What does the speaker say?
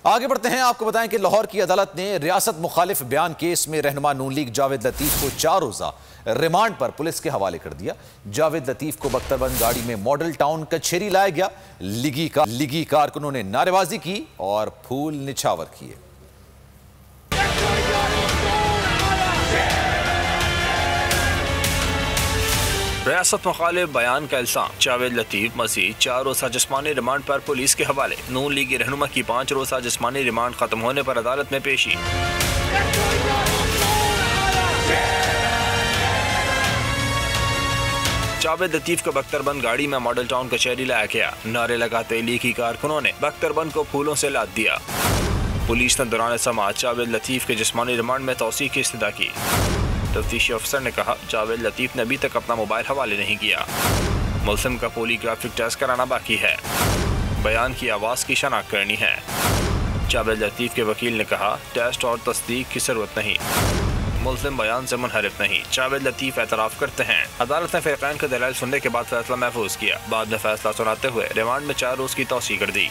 आगे बढ़ते हैं। आपको बताएं कि लाहौर की अदालत ने रियासत मुखालिफ बयान केस में रहनुमा नून लीग जावेद लतीफ को 4 रोजा रिमांड पर पुलिस के हवाले कर दिया। जावेद लतीफ को बख्तरबंद गाड़ी में मॉडल टाउन कचहरी लाया गया। लीगी कारकुनों ने नारेबाजी की और फूल निछावर किए। रियासत मुखालिफ बयान का इल्जाम, जावेद लतीफ मजीद 4 रोज़ा जिस्मानी रिमांड पर पुलिस के हवाले। नून लीगी रहनुमा की 5 रोज़ा जिस्मानी रिमांड खत्म होने पर अदालत में पेशी। जावेद लतीफ को बख्तरबंद गाड़ी में मॉडल टाउन कचहरी लाया गया। नारे लगाते लीगी कारकुनों ने बख्तरबंद को फूलों से लाद दिया। पुलिस ने दौरान समाअत जावेद लतीफ के जिस्मानी रिमांड में तौसीक़ की इस्तदा की। तफ्तीशी अफसर ने कहा, जावेद लतीफ ने अभी तक अपना मोबाइल हवाले नहीं किया। मुल्ज़िम का पॉलीग्राफिक टेस्ट कराना बाकी है। बयान की आवाज़ की शनाख्त करनी है। जावेद लतीफ के वकील ने कहा, टेस्ट और तस्दीक की जरूरत नहीं, मुल्ज़िम बयान से मुनहरिफ नहीं। जावेद लतीफ एतराफ़ करते हैं। अदालत ने फ़रीक़ैन का दलाइल सुनने के बाद फैसला महफूज किया। बाद में फैसला सुनाते हुए रिमांड में 4 रोज़ की तौसीक़ कर दी।